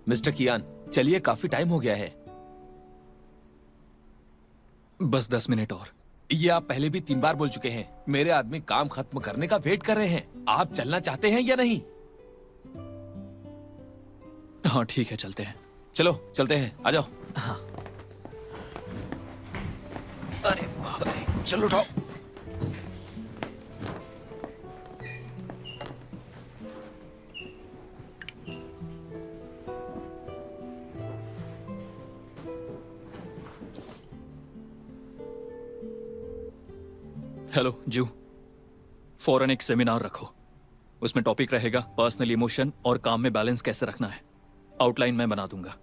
Mister कियान, चलिए काफी time हो गया है। बस 10 मिनट और। ये आप पहले भी 3 बार बोल चुके हैं। मेरे आदमी काम खत्म करने का वेट कर रहे हैं। आप चलना चाहते हैं या नहीं? हाँ ठीक है, चलते हैं। चलो चलते हैं, आ जाओ। हाँ। अरे बाप रे, चलो उठाओ। हेलो जू, फौरन एक सेमिनार रखो। उसमें टॉपिक रहेगा पर्सनल इमोशन और काम में बैलेंस कैसे रखना है। आउटलाइन मैं बना दूंगा।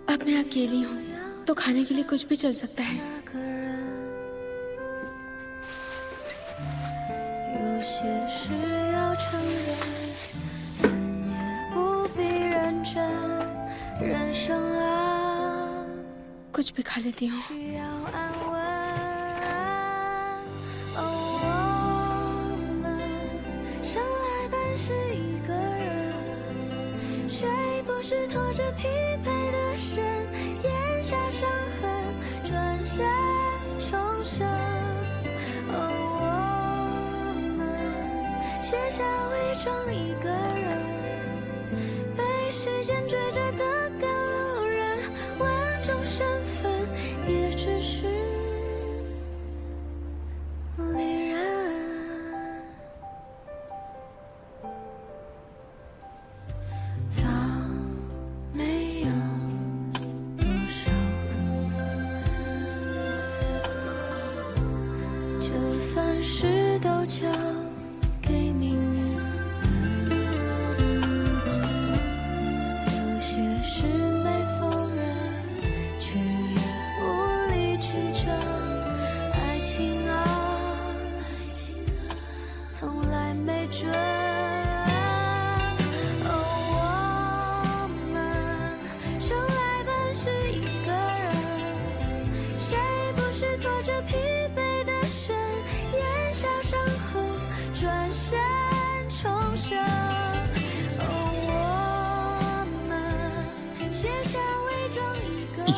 अब मैं अकेली हूँ तो खाने के लिए कुछ भी चल सकता है। कुछ भी खा लेती हूँ।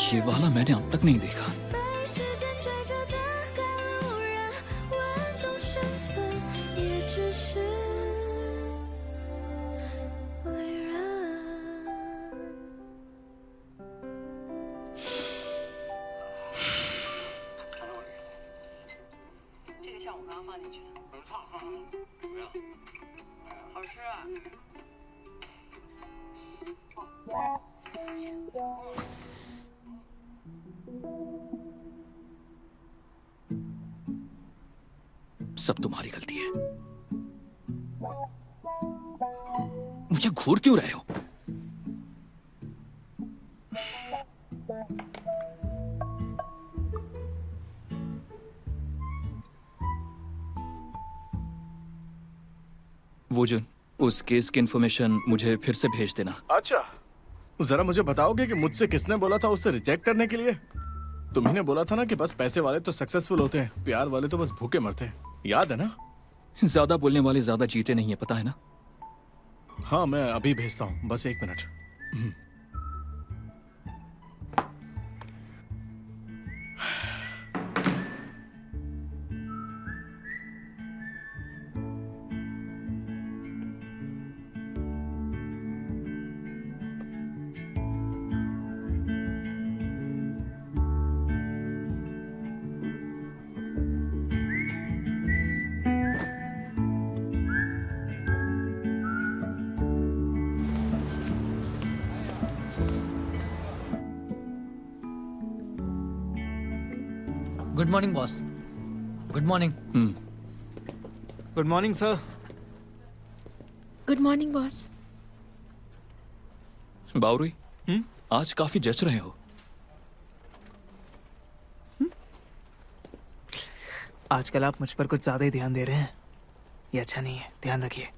ये वाला मैंने अब तक नहीं देखा। सब तुम्हारी गलती है। मुझे घूर क्यों रहे हो? वो जो उस केस की इंफॉर्मेशन मुझे फिर से भेज देना। अच्छा, जरा मुझे बताओगे कि मुझसे किसने बोला था उसे रिजेक्ट करने के लिए? तुम्ही ने बोला था ना कि बस पैसे वाले तो सक्सेसफुल होते हैं, प्यार वाले तो बस भूखे मरते हैं। याद है ना? ज्यादा बोलने वाले ज्यादा जीते नहीं है, पता है ना? हाँ मैं अभी भेजता हूँ, बस 1 minute. Good morning boss. Good morning. Good morning sir. Good morning boss. बावरी, आज काफी जच रहे हो। आजकल आप मुझ पर कुछ ज्यादा ही ध्यान दे रहे हैं, ये अच्छा नहीं है, ध्यान रखिए।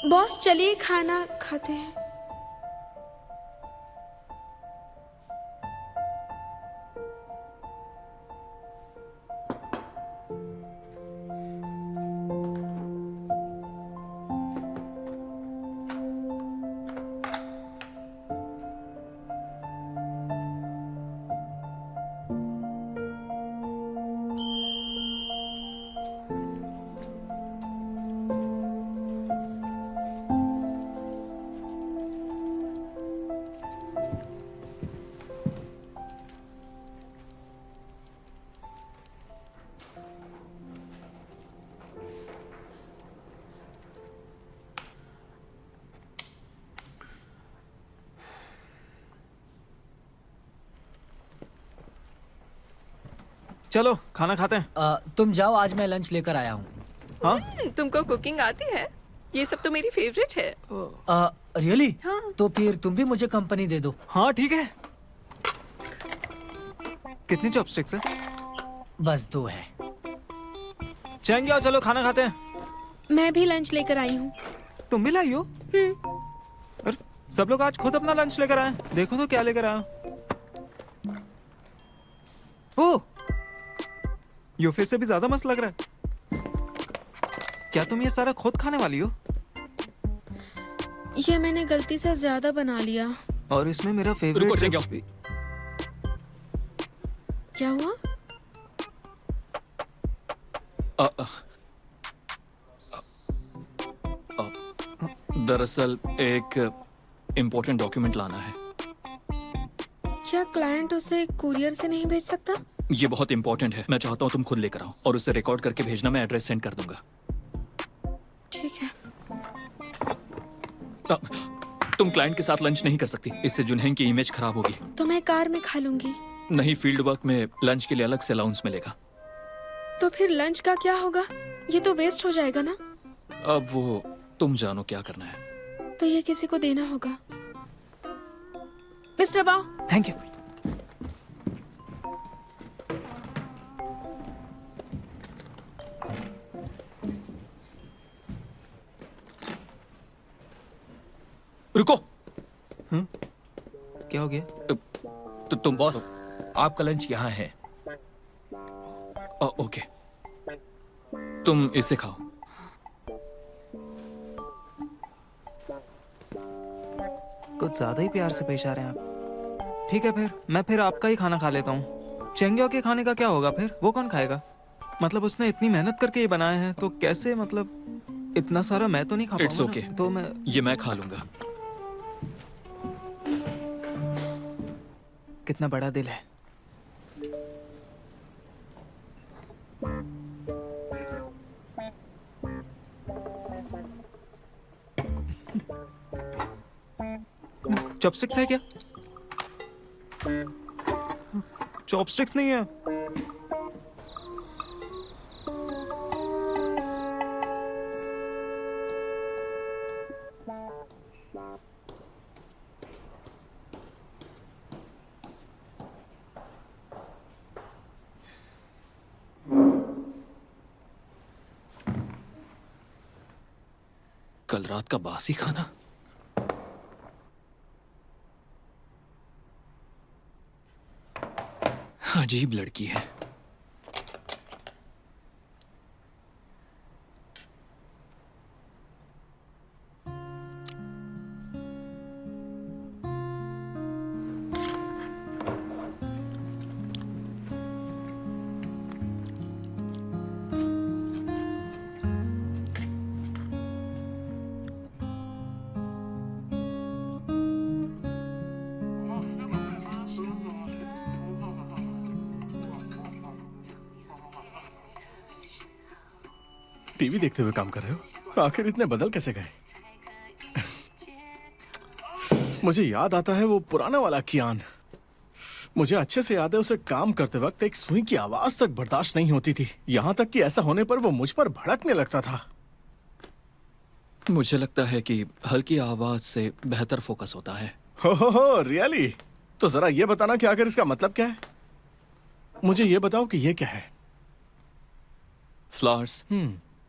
बॉस चलिए खाना खाते हैं। चलो खाना खाते हैं। तुम जाओ, आज मैं लंच लेकर आया हूँ। हाँ तुमको कुकिंग आती है? ये सब तो मेरी फेवरेट है। रियली? हाँ। तो फिर तुम भी मुझे कंपनी दे दो। हाँ ठीक है। कितनी चॉपस्टिक्स है? बस 2 है। चैंग आओ, चलो खाना खाते हैं। मैं भी लंच लेकर आई हूँ। तुम भी लाई हो? अरे सब लोग आज खुद अपना लंच लेकर आए। देखो तो क्या लेकर आया। ओ, यूफे से भी ज्यादा मस्त लग रहा है। क्या तुम ये सारा खुद खाने वाली हो? ये मैंने गलती से ज्यादा बना लिया। और इसमें मेरा रुको, फेवरेट चेंग चिप्स भी। क्या हुआ? दरअसल एक इम्पोर्टेंट डॉक्यूमेंट लाना है। क्या क्लाइंट उसे कुरियर से नहीं भेज सकता? ये बहुत इंपॉर्टेंट है, मैं चाहता हूँ तुम खुद लेकर आओ और उसे रिकॉर्ड करके भेजना। मैं एड्रेस सेंड कर दूंगा। ठीक है। तुम क्लाइंट के साथ लंच नहीं कर सकती, इससे जुनैन की इमेज खराब होगी। तो मैं कार में खा लूंगी। नहीं, फील्ड वर्क में लंच के लिए अलग से अलाउंस मिलेगा। तो फिर लंच का क्या होगा? ये तो वेस्ट हो जाएगा ना। अब वो तुम जानो क्या करना है। तो ये किसी को देना होगा। मिस्टर बाव, थैंक यू। रुको। क्या हो गया? तो तुम बॉस, आपका लंच यहाँ है। ओके, तुम इसे खाओ। कुछ ज्यादा ही प्यार से पेश आ रहे हैं आप। ठीक है, फिर मैं आपका ही खाना खा लेता हूँ। चेंग्यो के खाने का क्या होगा फिर? वो कौन खाएगा? मतलब उसने इतनी मेहनत करके ये बनाए हैं, तो कैसे, मतलब इतना सारा मैं तो नहीं खा पाऊंगा। इट्स ओके, तो ये मैं खा लूंगा। कितना बड़ा दिल है। चॉपस्टिक्स है क्या? चॉपस्टिक्स नहीं है। कल रात का बासी खाना। अजीब लड़की है। टीवी देखते हुए काम कर रहे हो? आखिर इतने बदल कैसे गए? मुझे याद आता है वो पुराना वाला कियान। मुझे अच्छे से याद है उसे काम करते वक्त एक सुई की आवाज तक बर्दाश्त नहीं होती थी, यहाँ तक कि ऐसा होने पर वो मुझ पर भड़कने लगता था। मुझे लगता है कि हल्की आवाज से बेहतर फोकस होता है। हो रियली? तो जरा ये बताना कि आखिर इसका मतलब क्या है? मुझे ये बताओ कि ये क्या है? फ्लावर्स।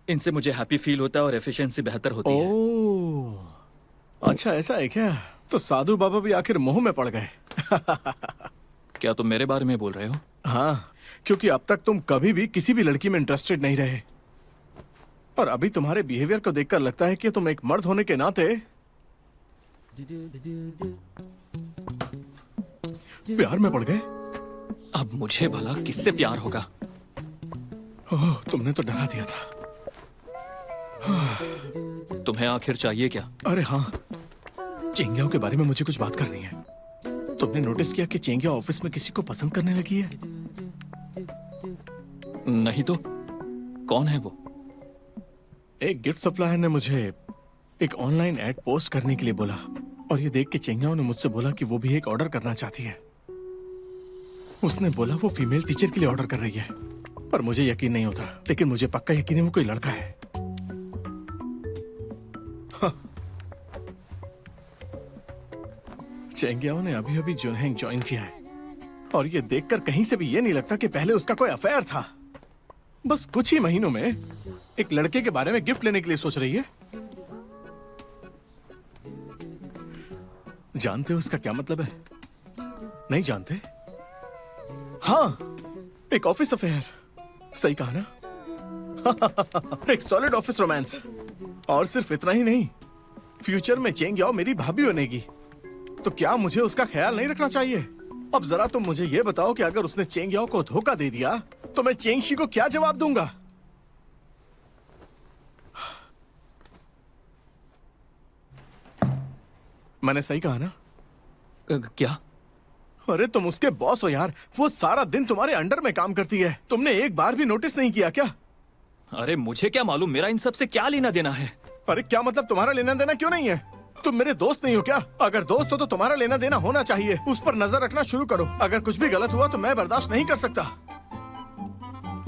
इनसे मुझे हैप्पी फील होता है और एफिशिएंसी बेहतर होती है। ओह, अच्छा ऐसा है क्या? तो साधु बाबा भी आखिर मोह में पड़ गए। क्या तुम मेरे बारे में बोल रहे हो? हाँ, क्योंकि अब तक तुम कभी भी किसी भी लड़की में इंटरेस्टेड नहीं रहे, और अभी तुम्हारे बिहेवियर को देखकर लगता है कि तुम एक मर्द होने के नाते प्यार में पड़ गए। अब मुझे भला किससे प्यार होगा? ओह, तुमने तो डरा दिया था। तुम्हें आखिर चाहिए क्या? अरे हाँ, चेंगियाओ के बारे में मुझे कुछ बात करनी है। तुमने नोटिस किया कि चेंगिया ऑफिस में किसी को पसंद करने लगी है? नहीं तो कौन है वो? एक गिफ्ट सप्लायर ने मुझे एक ऑनलाइन एड पोस्ट करने के लिए बोला, और ये देख के चेंगियाओ ने मुझसे बोला कि वो भी एक ऑर्डर करना चाहती है। उसने बोला वो फीमेल टीचर के लिए ऑर्डर कर रही है, पर मुझे यकीन नहीं होता, लेकिन मुझे पक्का यकीन है वो कोई लड़का है। चेंगियाओ ने अभी अभी जुनहेंग ज्वाइन किया है, और ये देखकर कहीं से भी ये नहीं लगता कि पहले उसका कोई अफेयर था। बस कुछ ही महीनों में एक लड़के के बारे में गिफ्ट लेने के लिए सोच रही है। जानते हो उसका क्या मतलब है? नहीं जानते? हाँ, एक ऑफिस अफेयर। सही कहा ना? एक सॉलिड ऑफिस रोमांस। और सिर्फ इतना ही नहीं, फ्यूचर में चेंगियाओ मेरी भाभी बनेगी, तो क्या मुझे उसका ख्याल नहीं रखना चाहिए? अब जरा तुम मुझे ये बताओ कि अगर उसने चेंगियाओ को धोखा दे दिया तो मैं चेंगशी को क्या जवाब दूंगा? मैंने सही कहा ना? क्या? अरे तुम उसके बॉस हो यार, वो सारा दिन तुम्हारे अंडर में काम करती है। तुमने एक बार भी नोटिस नहीं किया क्या? अरे मुझे क्या मालूम, मेरा इन सब से क्या लेना देना है? अरे क्या मतलब तुम्हारा लेना देना क्यों नहीं है? तुम मेरे दोस्त नहीं हो क्या? अगर दोस्त हो तो तुम्हारा लेना देना होना चाहिए। उस पर नजर रखना शुरू करो। अगर कुछ भी गलत हुआ तो मैं बर्दाश्त नहीं कर सकता।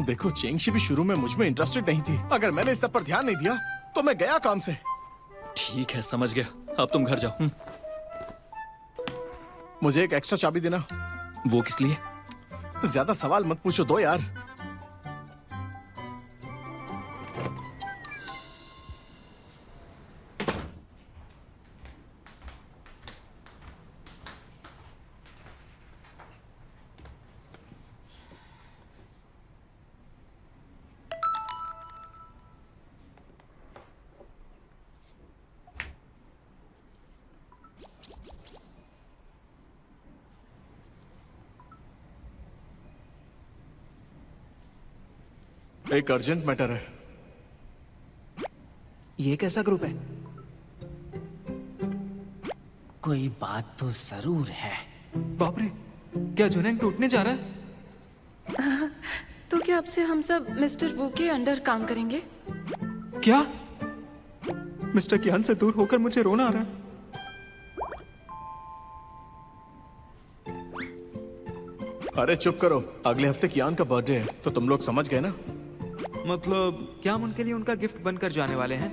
देखो, चेंगशी भी शुरू में मुझ में इंटरेस्टेड नहीं थी। अगर मैंने इस सब पर ध्यान नहीं दिया तो मैं गया काम से। ठीक है, समझ गया। अब तुम घर जाओ। मुझे एक एक्स्ट्रा चाबी देना। वो किस लिए? ज्यादा सवाल मत पूछो, दो यार। एक अर्जेंट मैटर है। ये कैसा ग्रुप है? कोई बात तो जरूर है। बाप रे, क्या जुनैंग टूटने जा रहा है? तो क्या अब से हम सब मिस्टर वू के अंडर काम करेंगे? क्या? मिस्टर कियान से दूर होकर मुझे रोना आ रहा है। अरे चुप करो, अगले हफ्ते कियान का बर्थडे है, तो तुम लोग समझ गए ना? मतलब क्या हम उनके लिए उनका गिफ्ट बनकर जाने वाले हैं?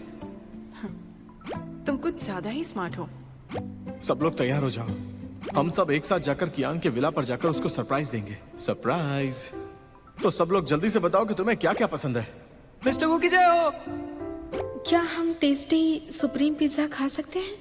तुम कुछ ज्यादा ही स्मार्ट हो। सब लोग तैयार हो जाओ। हम सब एक साथ जाकर कियान के विला पर जाकर उसको सरप्राइज देंगे। सरप्राइज। तो सब लोग जल्दी से बताओ कि तुम्हें क्या क्या पसंद है। मिस्टर वू की जय हो। क्या हम टेस्टी सुप्रीम पिज्ज़ा खा सकते हैं?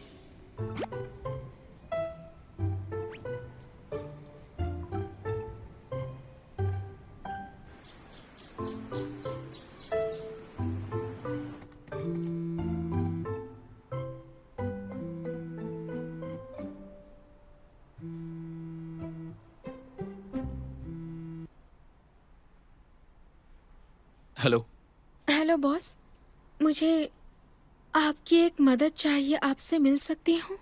हेलो। हेलो बॉस, मुझे आपकी एक मदद चाहिए, आपसे मिल सकती हूँ?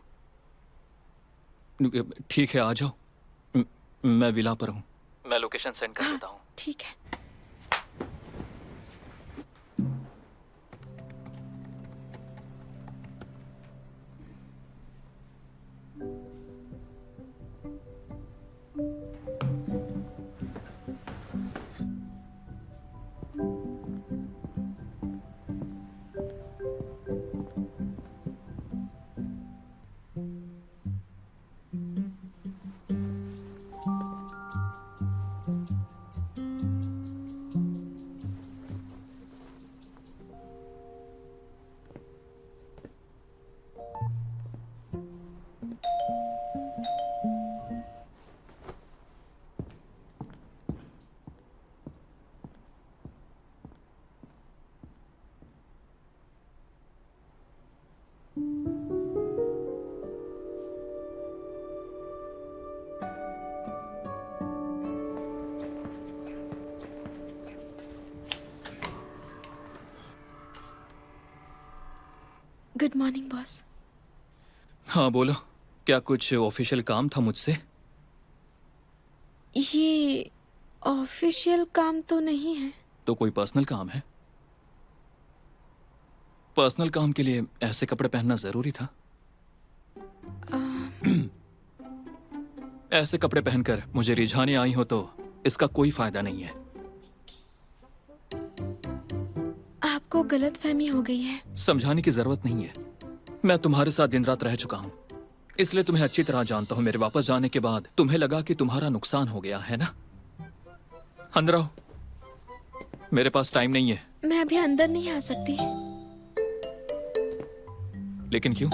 ठीक है, आ जाओ। मैं विला पर हूँ। मैं लोकेशन सेंड कर देता हूँ। ठीक है। Good morning boss. हाँ बोलो, क्या कुछ ऑफिशियल काम था मुझसे? ये ऑफिशियल काम तो नहीं है। तो कोई पर्सनल काम है? पर्सनल काम के लिए ऐसे कपड़े पहनना जरूरी था? ऐसे कपड़े पहनकर मुझे रिझाने आई हो तो इसका कोई फायदा नहीं है। आपको गलतफहमी हो गई है। समझाने की जरूरत नहीं है। मैं तुम्हारे साथ दिन रात रह चुका हूं, इसलिए तुम्हें अच्छी तरह जानता हूं। मेरे वापस जाने के बाद तुम्हें लगा कि तुम्हारा नुकसान हो गया है ना? अंदर आओ, मेरे पास टाइम नहीं है। मैं अभी अंदर नहीं आ सकती। लेकिन क्यों?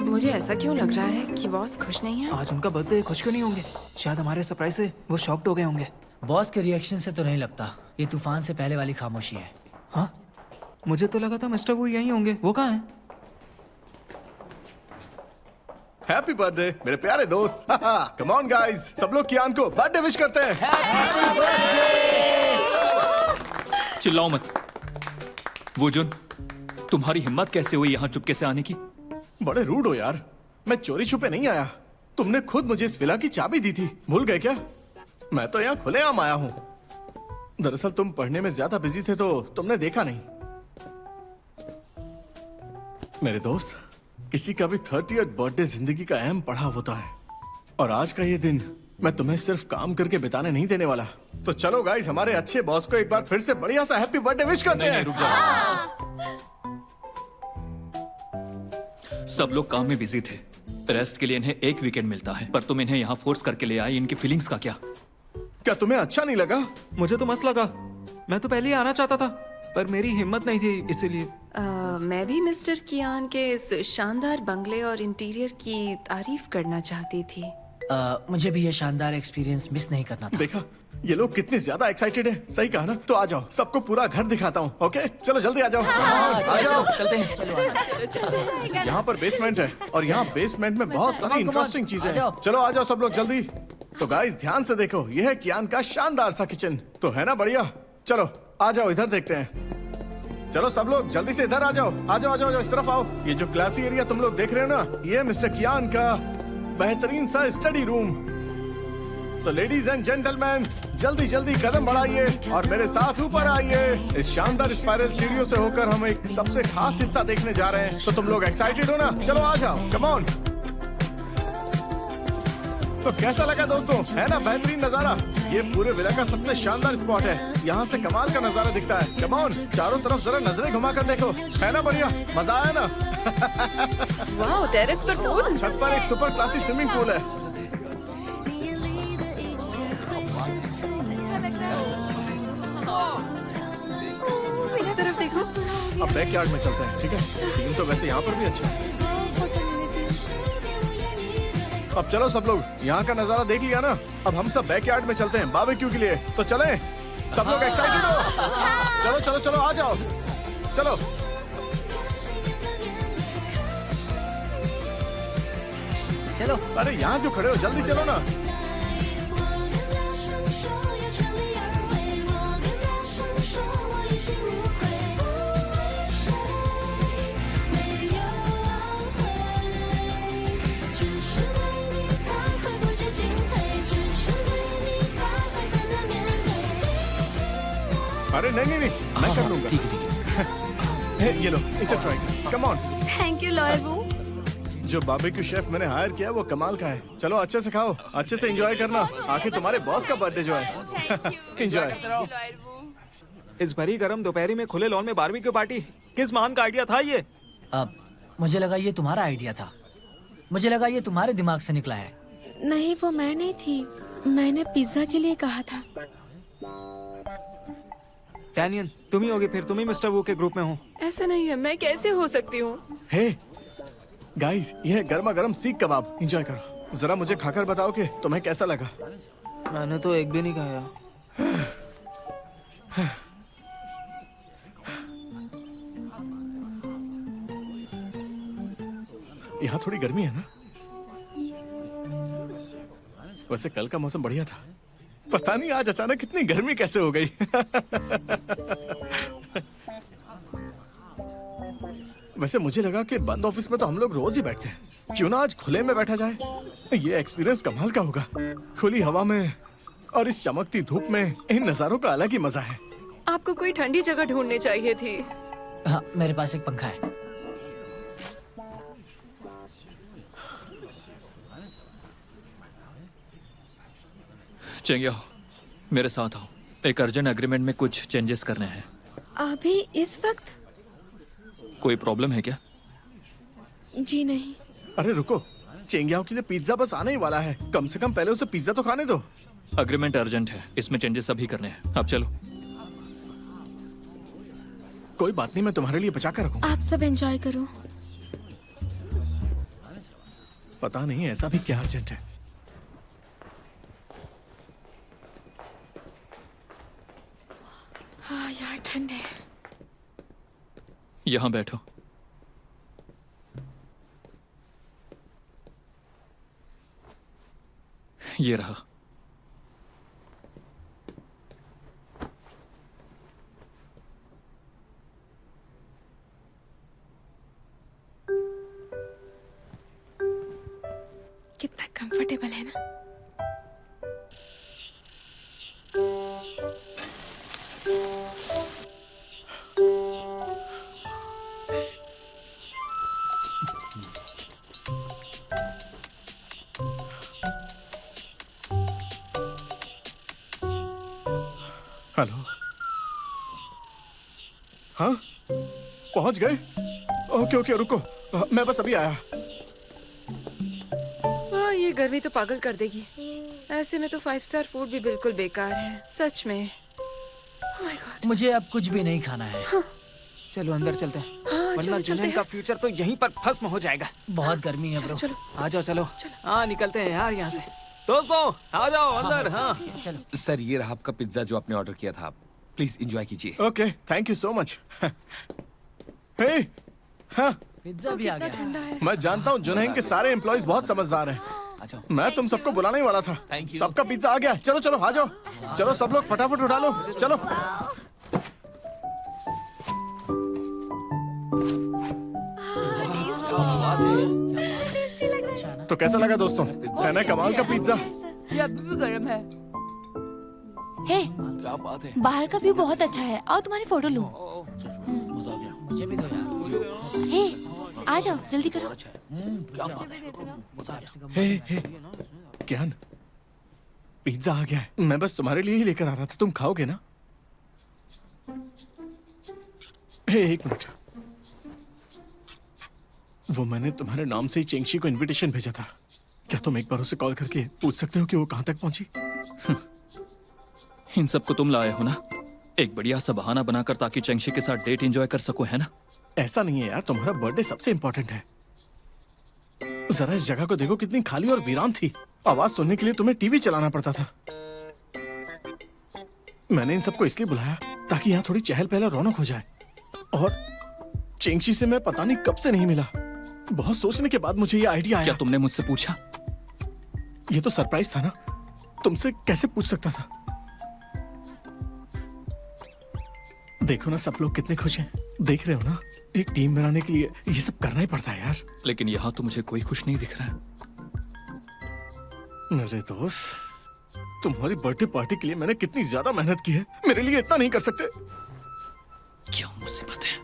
मुझे ऐसा क्यों लग रहा है कि बॉस खुश नहीं है? आज उनका बर्थडे, खुश क्यों नहीं होंगे? शायद हमारे सरप्राइज से वो शॉक्ड हो गए होंगे। बॉस के रिएक्शन से तो नहीं लगता। ये तूफान से पहले वाली खामोशी है। हाँ, मुझे तो लगा था मिस्टर वो यहीं होंगे। वो कहाँ हैं? हैप्पी बर्थडे मेरे प्यारे दोस्त। कम ऑन गाइस, सब लोग कियान को बर्थडे विश करते हैं। चिल्लाओ मत। वुजुन, तुम्हारी हिम्मत कैसे हुई यहाँ चुपके से आने की? बड़े रूड हो यार। मैं चोरी छुपे नहीं आया। तुमने खुद मुझे इस विला की चाबी दी थी, भूल गए क्या? मैं तो यहाँ खुलेआम आया हूँ। दरअसल तुम पढ़ने में ज्यादा बिजी थे तो तुमने देखा नहीं। मेरे दोस्त, किसी का भी 30th बर्थडे जिंदगी का अहम पड़ाव होता है, और आज का ये दिन मैं तुम्हें सिर्फ काम करके बिताने नहीं देने वाला। तो चलो गाइस, हमारे अच्छे बॉस को एक बार फिर से बढ़िया सा हैप्पी बर्थडे विश करते हैं। रुक जाओ। सब लोग काम में बिजी थे। रेस्ट के लिए इन्हें एक वीकेंड मिलता है, पर तुम इन्हें यहाँ फोर्स करके ले आई। इनकी फीलिंग्स का क्या? क्या तुम्हें अच्छा नहीं लगा? मुझे तो मस्त लगा। मैं तो पहले ही आना चाहता था, पर मेरी हिम्मत नहीं थी, इसीलिए। मैं भी मिस्टर कियान के इस शानदार बंगले और इंटीरियर की तारीफ करना चाहती थी। मुझे भी ये शानदार एक्सपीरियंस मिस नहीं करना था। देखा, ये लोग कितने ज्यादा एक्साइटेड हैं। सही कहा ना? तो आ जाओ, सबको पूरा घर दिखाता हूँ। ओके, चलो जल्दी आ जाओ। आ जाओ, चलते हैं। चलो यहाँ पर बेसमेंट है, और यहाँ बेसमेंट में बहुत सारी come on, इंटरेस्टिंग चीजें आ हैं। जाओ। चलो आ जाओ सब लोग जल्दी। तो गाइस ध्यान से देखो, ये है कियान का शानदार सा किचन। तो है ना बढ़िया? चलो आ जाओ, इधर देखते हैं। चलो सब लोग जल्दी से इधर आ जाओ। आ जाओ, आ जाओ, इस तरफ आओ। ये जो क्लासी एरिया तुम लोग देख रहे हो ना, ये है मिस्टर कियान का बेहतरीन सा स्टडी रूम। तो लेडीज एंड जेंटलमैन, जल्दी जल्दी कदम बढ़ाइए और मेरे साथ ऊपर आइए। इस शानदार स्पाइरल सीढ़ियों से होकर हम एक सबसे खास हिस्सा देखने जा रहे हैं। तो तुम लोग एक्साइटेड हो ना? चलो आ जाओ, कम ऑन। तो कैसा लगा दोस्तों, है ना बेहतरीन नजारा। ये पूरे विला का सबसे शानदार स्पॉट है। यहाँ से कमाल का नजारा दिखता है। कम ऑन, चारों तरफ जरा नजरें घुमा कर देखो, है ना बढ़िया, मजा आया ना। वाह, टेरेस पर पूल। छत पर एक सुपर क्लासी स्विमिंग पूल है। इस तरफ देखो। अब बैकयार्ड में चलते हैं, ठीक है। सीन तो वैसे यहाँ पर भी अच्छा है। अब चलो सब लोग, यहाँ का नजारा देख लिया ना। अब हम सब बैकयार्ड में चलते हैं बारबेक्यू के लिए। तो चलें, सब लोग एक्साइटेड हो? चलो चलो चलो, आ जाओ, चलो। चलो। अरे यहाँ क्यों खड़े हो, जल्दी चलो ना। अरे नहीं नहीं नहीं, मैं कर लूंगा। ठीक है। ये लो, इसे try. Come on. Thank you lawyer बू। जो बारबेक्यू शेफ मैंने हायर किया है वो कमाल का है। चलो अच्छे से खाओ, अच्छे से एंजॉय करना। आखिर तुम्हारे बॉस का बर्थडे जो है। एंजॉय। इस भरी गर्म दोपहरी में खुले लॉन में बारबेक्यू पार्टी, किस महान का आइडिया था ये? अब मुझे लगा ये तुम्हारा आइडिया था। मुझे लगा ये तुम्हारे दिमाग से निकला है। नहीं, वो मैं नहीं थी। मैंने पिज्जा के लिए कहा था। डैनियल, तुम ही होगे फिर, तुम ही मिस्टर वू के ग्रुप में हो। ऐसा नहीं है, मैं कैसे हो सकती हूँ? हे गाइस, ये है गर्मा गर्म सीख कबाब, एंजॉय करो। जरा मुझे खाकर बताओ कि तुम्हें कैसा लगा। मैंने तो एक भी नहीं खाया। यहाँ थोड़ी गर्मी है ना। वैसे कल का मौसम बढ़िया था, पता नहीं आज अचानक इतनी गर्मी कैसे हो गई। वैसे मुझे लगा कि बंद ऑफिस में तो हम लोग रोज ही बैठते हैं, क्यों ना आज खुले में बैठा जाए। ये एक्सपीरियंस कमाल का होगा। खुली हवा में और इस चमकती धूप में इन नजारों का अलग ही मजा है। आपको कोई ठंडी जगह ढूंढनी चाहिए थी। हाँ, मेरे पास एक पंखा है। चेंगियाओ, मेरे साथ आओ। एक अर्जेंट एग्रीमेंट में कुछ चेंजेस करने हैं। अभी इस वक्त? कोई प्रॉब्लम है क्या? जी नहीं। अरे रुको, चेंगियाओ के लिए पिज्जा बस आने ही वाला है। कम से कम पहले उसे पिज्जा तो खाने दो। अग्रीमेंट अर्जेंट है, इसमें चेंजेस अभी करने हैं। अब चलो। कोई बात नहीं, मैं तुम्हारे लिए बचा कर रखूंगा। आप सब एंजॉय करो। पता नहीं ऐसा भी क्या अर्जेंट है। हाँ यार, ठंड है। यहाँ बैठो। ये रहा। कितना कंफर्टेबल है ना। हेलो। हाँ, पहुंच गए? ओके ओके, रुको, मैं बस अभी आया। ये गर्मी तो पागल कर देगी। ऐसे में तो 5 स्टार फूड भी बिल्कुल बेकार है, सच में। Oh my God। मुझे अब कुछ भी नहीं खाना है। चलो अंदर चलते हैं, हाँ, वरना चलो, चलते जुनैन हैं। का फ्यूचर तो यहीं पर भस्म हो जाएगा। बहुत गर्मी है ब्रो। चलो आ जाओ, चलो। हाँ, निकलते हैं यार यहाँ से। दोस्तों आ जाओ अंदर। हाँ चलो। सर, ये रहा आपका पिज्जा जो आपने ऑर्डर किया था। आप प्लीज एंजॉय कीजिए। Okay, thank you so much. Hey, हाँ, पिज्जा भी आ कितना गया। ठंडा है। मैं जानता हूँ जुनैन के सारे एम्प्लॉइज बहुत समझदार हैं। मैं तुम सबको बुलाने ही वाला था। सबका पिज्जा आ गया। चलो चलो, आ जाओ। चलो सब लोग फटाफट उठा लो, चलो। तो कैसा लगा दोस्तों, है ना कमाल का पिज्जा? ये अभी भी गर्म है। हे, क्या बात है। बाहर का व्यू बहुत अच्छा है। आओ तुम्हारी फोटो लूं। मुझे भी दो यार। हे, आ जाओ जल्दी करो। हे, हे, ज्ञान, पिज्जा आ गया है। मैं बस तुम्हारे लिए ही लेकर आ रहा था, तुम खाओगे ना? एक मिनट, वो मैंने तुम्हारे नाम से ही चेंगशी को इनविटेशन भेजा था। क्या तुम एक बार उसे कॉल करके पूछ सकते हो कि वो कहां तक पहुंची? इन सबको तुम लाए हो ना, एक बढ़िया सा बहाना बनाकर, ताकि चंगशी के साथ डेट एंजॉय कर सको, है ना? ऐसा नहीं है यार, तुम्हारा बर्थडे सबसे इंपॉर्टेंट है। जरा इस जगह को देखो, कितनी खाली और वीरान थी। आवाज सुनने के लिए तुम्हें टीवी चलाना पड़ता था। मैंने इन सबको इसलिए बुलाया ताकि यहाँ थोड़ी चहल पहल और रौनक हो जाए। और चेंगशी से मैं पता नहीं कब से नहीं मिला। बहुत सोचने के बाद मुझे ये आइडिया आया। क्या तुमने मुझसे पूछा? ये तो सरप्राइज था ना, तुमसे कैसे पूछ सकता था? देखो ना, सब लोग कितने खुश हैं। देख रहे हो ना, एक टीम बनाने के लिए ये सब करना ही पड़ता है यार। लेकिन यहाँ तो मुझे कोई खुश नहीं दिख रहा है। मेरे दोस्त, तुम्हारी बर्थडे पार्टी के लिए मैंने कितनी ज्यादा मेहनत की है, मेरे लिए इतना नहीं कर सकते? क्या मुसीबत है।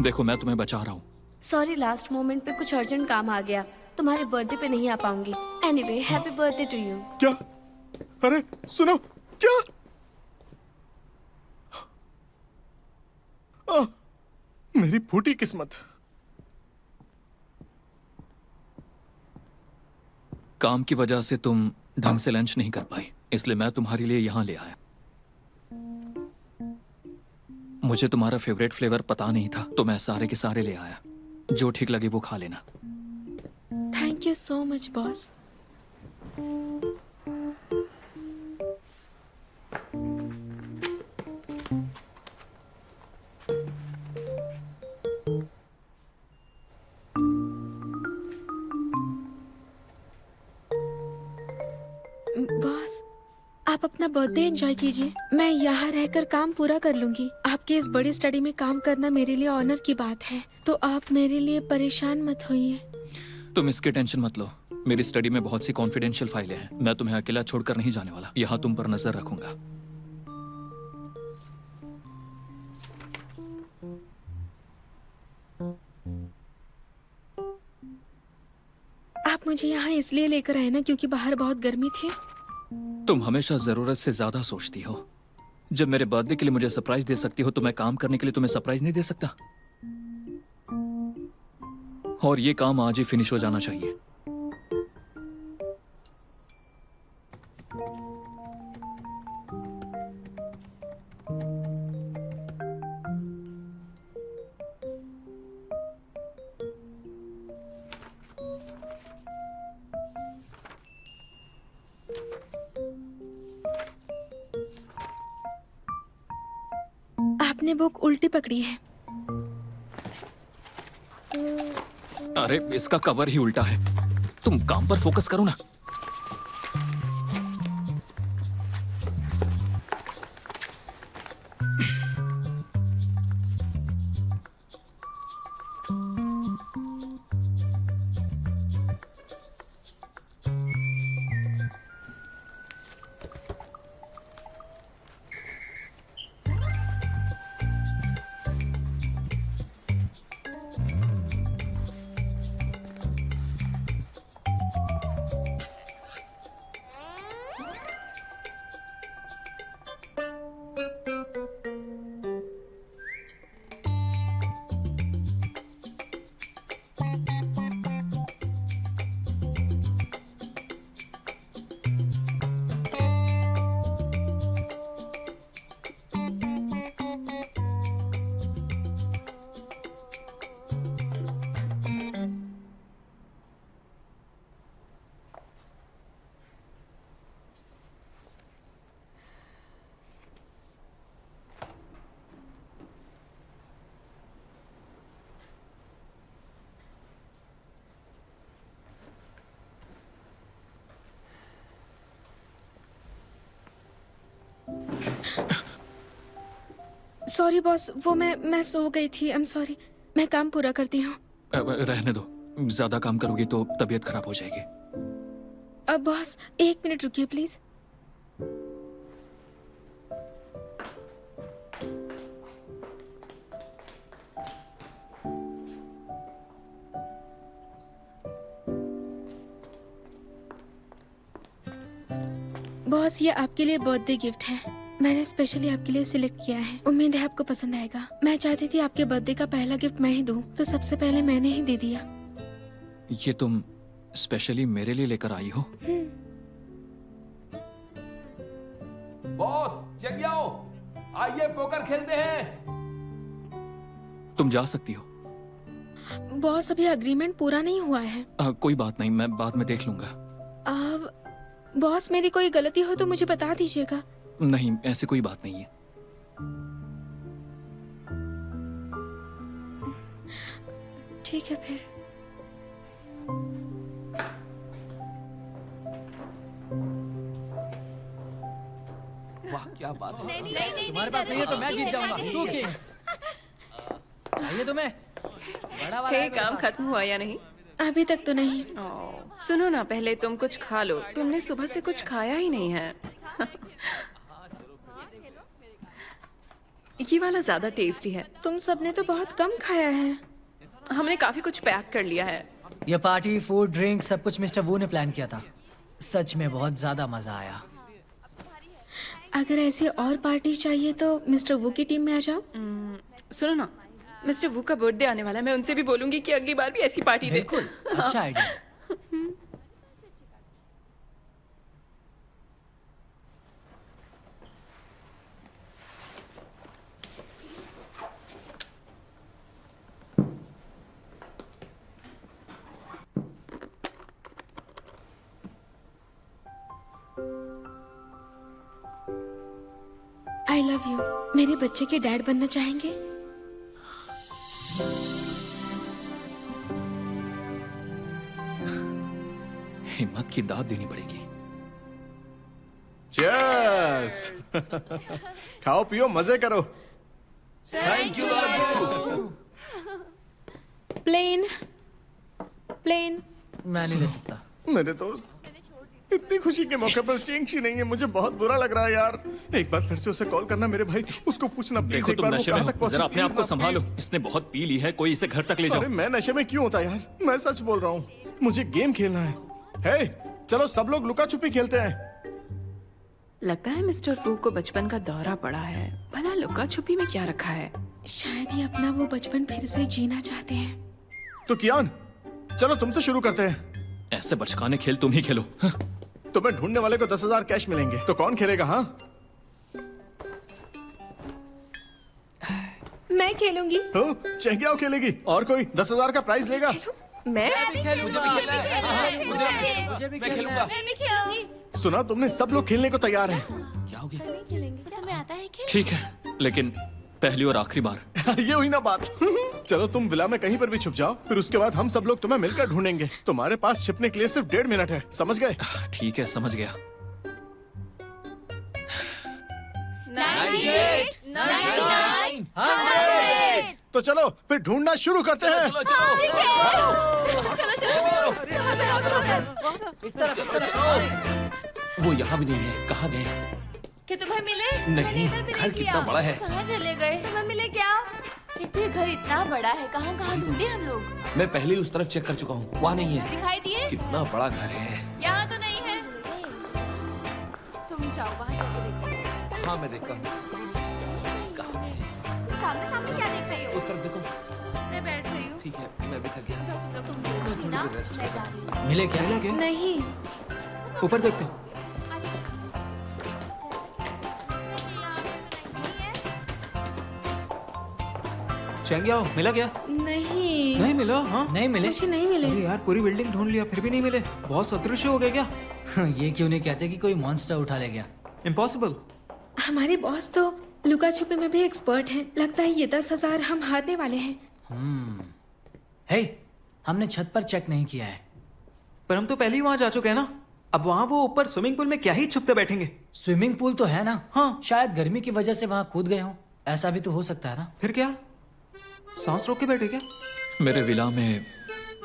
देखो, मैं तुम्हें बचा रहा हूँ। सॉरी, लास्ट मोमेंट पे कुछ अर्जेंट काम आ गया, तुम्हारे बर्थडे पे नहीं आ पाऊंगी। Anyway, happy birthday to you. क्या? अरे सुनो, क्या? मेरी फूटी किस्मत। काम की वजह से तुम ढंग से लंच नहीं कर पाई, इसलिए मैं तुम्हारे लिए यहाँ ले आया। मुझे तुम्हारा फेवरेट फ्लेवर पता नहीं था, तो मैं सारे के सारे ले आया। जो ठीक लगे वो खा लेना। Thank you so much boss. Boss, आप अपना बर्थडे एंजॉय कीजिए। मैं यहाँ रहकर काम पूरा कर लूंगी। आपके इस बड़ी स्टडी में काम करना मेरे लिए ऑनर की बात है, तो आप मेरे लिए परेशान मत होइए। तुम इसकी टेंशन मत लो। मेरी स्टडी में बहुत सी कॉन्फिडेंशियल फाइलें हैं। मैं तुम्हें अकेला छोड़कर नहीं जाने वाला। यहाँ तुम पर नजर रखूंगा। आप मुझे यहाँ इसलिए लेकर आए ना क्योंकि बाहर बहुत गर्मी थी? तुम हमेशा जरूरत से ज्यादा सोचती हो। जब मेरे बर्थडे के लिए मुझे सरप्राइज दे सकती हो, तो मैं काम करने के लिए तुम्हें सरप्राइज नहीं दे सकता? और ये काम आज ही फिनिश हो जाना चाहिए। आपने बुक उल्टी पकड़ी है। अरे, इसका कवर ही उल्टा है। तुम काम पर फोकस करो ना। सॉरी बॉस, वो मैं सो गई थी। I am sorry. मैं काम पूरा करती हूँ। रहने दो। ज्यादा काम करोगी तो तबीयत खराब हो जाएगी। अब बॉस, 1 मिनट रुकिए प्लीज। बॉस, ये आपके लिए बर्थडे गिफ्ट है। मैंने स्पेशली आपके लिए सिलेक्ट किया है। उम्मीद है आपको पसंद आएगा। मैं चाहती थी आपके बर्थडे का पहला गिफ्ट मैं ही दूं, तो सबसे पहले मैंने ही दे दिया। ये तुम स्पेशली मेरे लिए लेकर आई हो? बॉस चेक आओ, आइए पोकर खेलते हैं। तुम जा सकती हो। बॉस, अभी अग्रीमेंट पूरा नहीं हुआ है। कोई बात नहीं, मैं बाद में देख लूंगा। बॉस, मेरी कोई गलती हो तो मुझे बता दीजिएगा। नहीं, ऐसी कोई बात नहीं है। ठीक है फिर। वाह क्या बात है। तुम्हारे पास नहीं है तो मैं जीत जाऊंगा। तू किंग्स। चाहिए तुम्हें? बड़ा वाला हे, काम खत्म हुआ या नहीं? अभी तक तो नहीं। सुनो ना, पहले तुम कुछ खा लो। तुमने सुबह से कुछ खाया ही नहीं है। ये वाला ज्यादा टेस्टी है। तुम सबने तो बहुत कम खाया है। हमने काफी कुछ पैक कर लिया है। ये पार्टी, फूड, ड्रिंक सब कुछ मिस्टर वू ने प्लान किया था। सच में बहुत ज्यादा मजा आया। अगर ऐसी और पार्टी चाहिए तो मिस्टर वू की टीम में आ जाओ। सुनो ना, मिस्टर वू का बर्थडे आने वाला है। मैं उनसे भी बोलूंगी कि अगली बार भी ऐसी पार्टी दे। बिल्कुल, अच्छा आइडिया। I love you. मेरे बच्चे के डैड बनना चाहेंगे? हिम्मत की दाद देनी पड़ेगी। चीयर्स। खाओ पियो मजे करो। Thank you plane plane. मैं नहीं ले सकता। मेरे दोस्त, इतनी खुशी के मौके पर चेंगशी नहीं है। मुझे बहुत बुरा लग रहा है यार। एक बार फिर से उसे कॉल करना मेरे भाई, उसको पूछना प्लीज। देखो, एक तुम बार वो नशे में कहाँ हो, तक पहुंची, जरा अपने आप please को ना, संभालो। please। इसने बहुत पी ली है, कोई इसे घर तक ले जाओ। अरे मैं नशे में क्यों होता यार? मैं सच बोल रहा हूँ, मुझे गेम खेलना है। हे, चलो सब लोग लुका छुपी खेलते हैं। लगता है मिस्टर वू को बचपन का दौरा पड़ा है। भला लुका छुपी में क्या रखा है? शायद ये अपना वो बचपन फिर से जीना चाहते हैं। तो कियान, चलो तुमसे शुरू करते हैं। ऐसे बचकाने खेल तुम ही खेलो। हाँ? तुम्हें ढूंढने वाले को 10,000 कैश मिलेंगे, तो कौन खेलेगा? हाँ, मैं खेलूंगी। हो चेंगियाओ खेलेगी और कोई 10,000 का प्राइज लेगा। मैं मुझे भी मैं खेलूंगा। सुना तुमने, सब लोग खेलने को तैयार हैं। क्या हो गया? तुम्हें आता है खेल? ठीक है, लेकिन पहली और आखिरी बार। ये हुई ना बात। चलो तुम विला में कहीं पर भी छुप जाओ, फिर उसके बाद हम सब लोग तुम्हें मिलकर ढूंढेंगे। तुम्हारे पास छिपने के लिए सिर्फ 1.5 मिनट है, समझ गए? ठीक है, समझ गया। 98, 99, तो चलो फिर ढूंढना शुरू करते हैं। चलो चलो इस तरफ, इस तरफ। वो यहाँ भी नहीं है, कहाँ गए? क्या तुम्हें मिले? नहीं, मैंने इधर भी घर नहीं कितना किया। बड़ा है। कहाँ चले गए? तुम्हें मिले क्या? एक तो ये घर इतना बड़ा है, कहाँ कहाँ ढूंढे हम लोग? मैं पहले ही उस तरफ चेक कर चुका हूँ, वहाँ नहीं है। दिखाई दिए? कितना बड़ा घर है। यहाँ तो नहीं है। तुम जाओ वहाँ जाके देखो। हाँ मैं देखता हूँ। कहाँ है? सामने सामने क्या देख रही हो? उस तरफ देखो। मैं बैठ रही हूँ। ठीक है, मैं भी थक गया। जाओ तुम लोग, तुम देखो थी ना? मैं जा रही हूँ। मिले क्या? नहीं, ऊपर देखते हैं। चेंगियाओ, मिला क्या? नहीं, नहीं मिला। हाँ, नहीं मिले? मुझे नहीं मिले। अरे यार, पूरी बिल्डिंग ढूंढ लिया फिर भी नहीं मिले। बहुत अदृश्य हो गए क्या? ये क्यों नहीं कहते कि कोई मॉन्स्टर उठा ले गया? इम्पॉसिबल। हमारे बॉस तो लुका छुपी में भी एक्सपर्ट हैं। लगता है ये 10,000 हम हारने वाले हैं। हे, हमने छत पर चेक नहीं किया है। पर हम तो पहले ही वहां जा चुके हैं ना। अब वहां वो ऊपर स्विमिंग पूल में क्या ही छुपते बैठेंगे। स्विमिंग पूल तो है ना? हाँ। शायद गर्मी की वजह से वहां कूद गए हों। ऐसा भी तो हो सकता है ना? फिर क्या, सांस रोक के बैठे क्या? मेरे विला में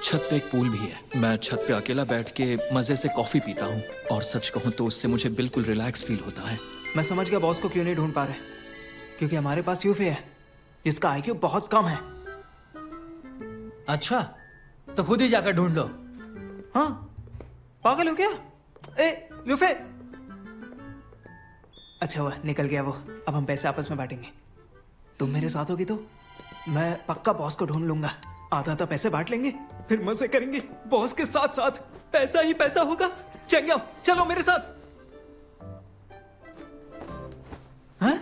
छत पे एक पूल भी है। मैं छत पे अकेला बैठ के मजे से कॉफी पीता हूँ, और सच कहूँ तो उससे मुझे बिल्कुल रिलैक्स फील होता है। मैं समझ गया बॉस को क्यों नहीं ढूंढ पा रहे। क्योंकि हमारे पास यूफे है, जिसका आईक्यू बहुत कम है। अच्छा, तो खुद ही जाकर ढूंढ लो। हाँ, पागल हो क्या? ए यूफे, अच्छा हुआ निकल गया वो। अब हम पैसे आपस में बांटेंगे। तुम मेरे साथ होगी तो मैं पक्का बॉस को ढूंढ लूंगा। आधा आधा पैसे बांट लेंगे, फिर मजे करेंगे। बॉस के साथ साथ पैसा ही पैसा होगा। चंग्याओ चलो मेरे साथ। हाँ?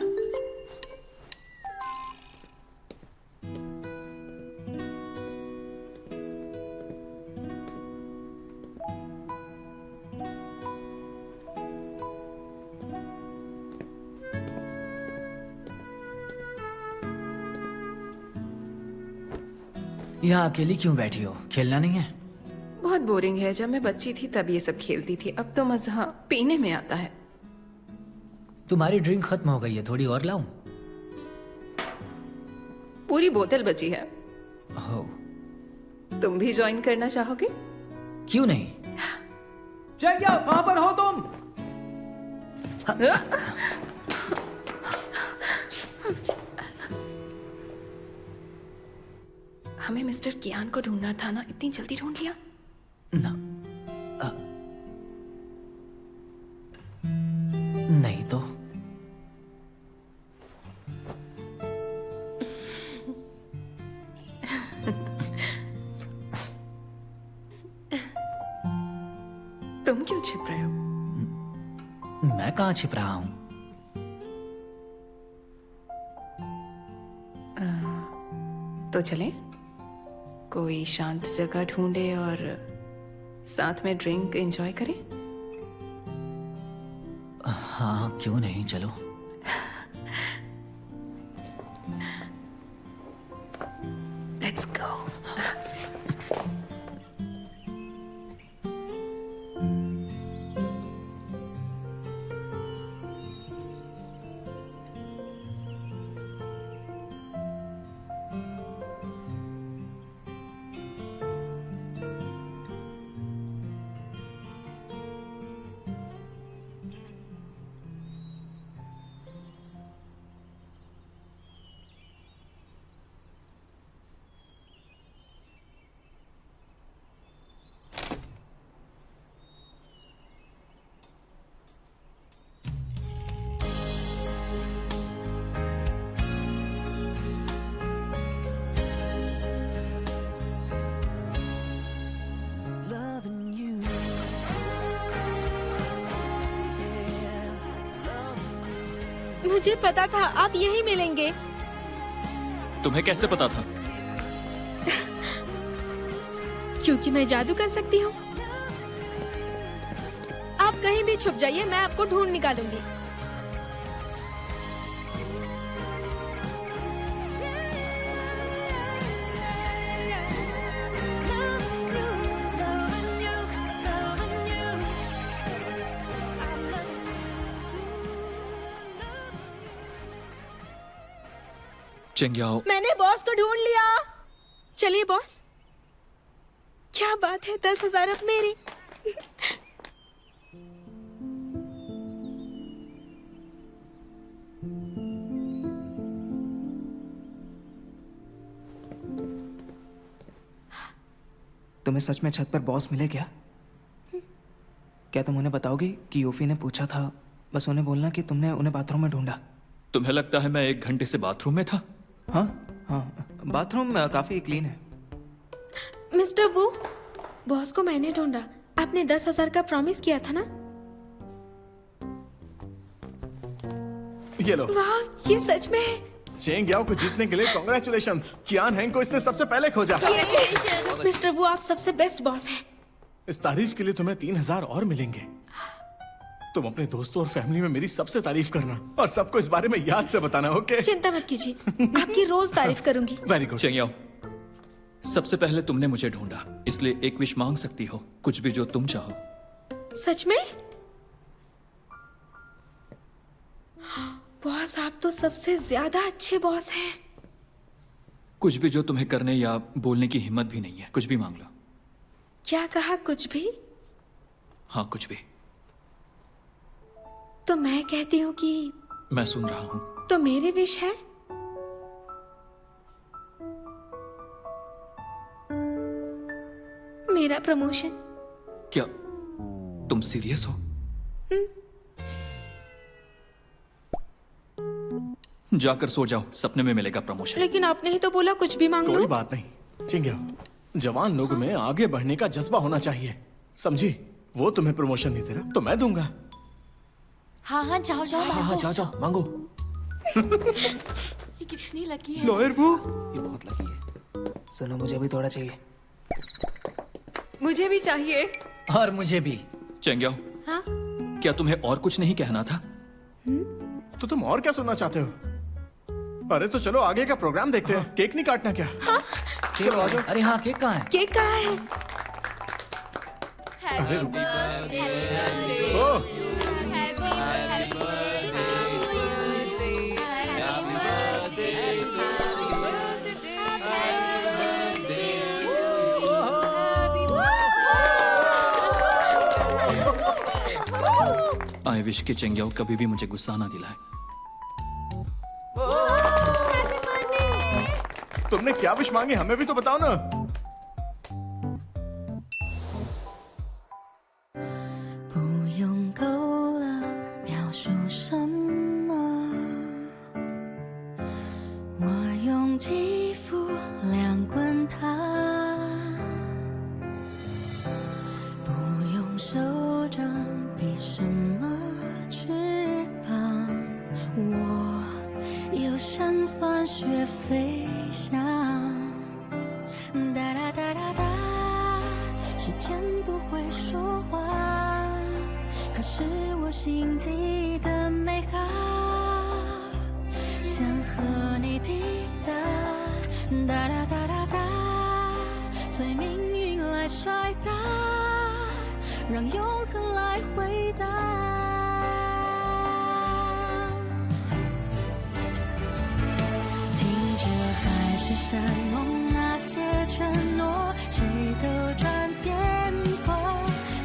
यहाँ अकेली क्यों बैठी हो? खेलना नहीं है? बहुत बोरिंग है। जब मैं बच्ची थी तब ये सब खेलती थी। अब तो मजा पीने में आता है। तुम्हारी ड्रिंक खत्म हो गई है, थोड़ी और लाऊं? पूरी बोतल बची है। हो, तुम भी ज्वाइन करना चाहोगे? क्यों नहीं? चंग्याओ कहां पर हो तुम? हमें मिस्टर कियान को ढूंढना था ना, इतनी जल्दी ढूंढ लिया। ना नहीं तो तुम क्यों छिप रहे हो? मैं कहाँ छिप रहा हूं? तो चलें? कोई शांत जगह ढूंढे और साथ में ड्रिंक एंजॉय करें। हाँ क्यों नहीं, चलो। Let's go. मुझे पता था आप यही मिलेंगे। तुम्हें कैसे पता था? क्योंकि मैं जादू कर सकती हूँ। आप कहीं भी छुप जाइए, मैं आपको ढूंढ निकालूंगी। चेंग्याओ, मैंने बॉस को ढूंढ लिया। चलिए बॉस। क्या बात है, 10,000 अब मेरी। तुम्हें सच में छत पर बॉस मिले क्या? क्या तुम उन्हें बताओगी कि यूफी ने पूछा था? बस उन्हें बोलना कि तुमने उन्हें बाथरूम में ढूंढा। तुम्हें लगता है मैं 1 घंटे से बाथरूम में था? हाँ हाँ, बाथरूम काफी क्लीन है। मिस्टर वू, बॉस को मैंने ढूंढा। आपने 10,000 का प्रॉमिस किया था ना? ये लो। वाह, ये सच में है। चेंग याओ को जीतने के लिए कांग्रेचुलेशंस। कियान हैंग को इसने सबसे पहले खोजा। मिस्टर वू, आप सबसे बेस्ट बॉस हैं। इस तारीफ के लिए तुम्हें 3,000 और मिलेंगे। तुम अपने दोस्तों और फैमिली में मेरी सबसे तारीफ करना और सबको इस बारे में याद से बताना, ओके? चिंता मत कीजिए, आपकी रोज तारीफ करूंगी। Very good. चेंग्याओ, सबसे पहले तुमने मुझे ढूंढा, इसलिए एक विश मांग सकती हो, कुछ भी जो तुम चाहो। सच में? बॉस, आप तो सबसे ज्यादा अच्छे बॉस हैं। कुछ भी जो तुम्हें करने या बोलने की हिम्मत भी नहीं है, कुछ भी मांग लो। क्या कहा? कुछ भी? हाँ कुछ भी। तो मैं कहती हूँ कि मैं सुन रहा हूं। तो मेरी विश है मेरा प्रमोशन। क्या तुम सीरियस हो? जाकर सो जाओ, सपने में मिलेगा प्रमोशन। लेकिन आपने ही तो बोला कुछ भी मांग कोई लो। बात नहीं चिंग्या, जवान लोगों में आगे बढ़ने का जज्बा होना चाहिए, समझी? वो तुम्हें प्रमोशन नहीं दे रहा तो मैं दूंगा। हाँ हाँ जाओ जाओ हाँ जाओ जाओ मांगो। ये कितनी लकी है। लॉयर वो ये बहुत लकी है। सुनो, मुझे भी थोड़ा चाहिए। मुझे भी चाहिए। और मुझे भी। चेंग्याओ, हाँ? क्या तुम्हें और कुछ नहीं कहना था? तो तुम और क्या सुनना चाहते हो? अरे तो चलो आगे का प्रोग्राम देखते हैं। केक नहीं काटना क्या? चलो आ जाओ। अरे हाँ, केक कहाँ है? केक कहाँ है? अरे रुको। ओह, आई विश कि चेंग्याओ कभी भी मुझे गुस्सा ना दिलाए। तुमने क्या विश मांगी हमें भी तो बताओ ना। 不用够了描述什么，我用肌肤量滚它，不用手掌比什么翅膀，我有山酸雪飞翔，哒哒哒哒哒，时间不会说话，可是我心底的美好，想和你抵达，哒哒哒哒哒，随命运来甩打，让永恒来回答。听着海誓山盟那些承诺，谁都转变过。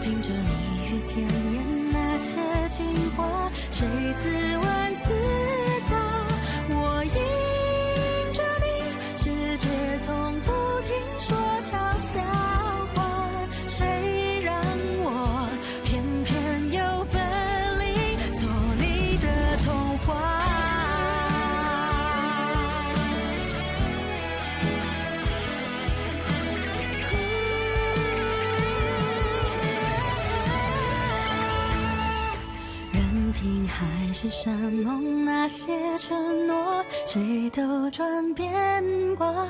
听着蜜语甜言那些情话，谁自问自答。我迎着你，世界从不停说嘲笑话，谁让我偏偏有本领做你的童话。任凭海誓山盟那些承诺，谁都转变过。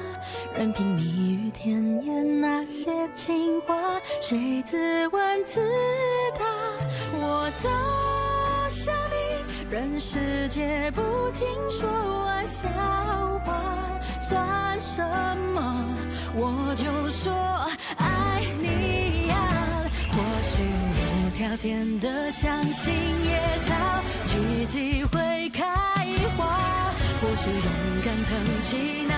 任凭蜜语甜言那些情话，谁自问自答。我走向你，任世界不停说玩笑话，算什么？我就说爱你呀。或许无条件的相信野草，奇迹会开花。或许勇敢腾起那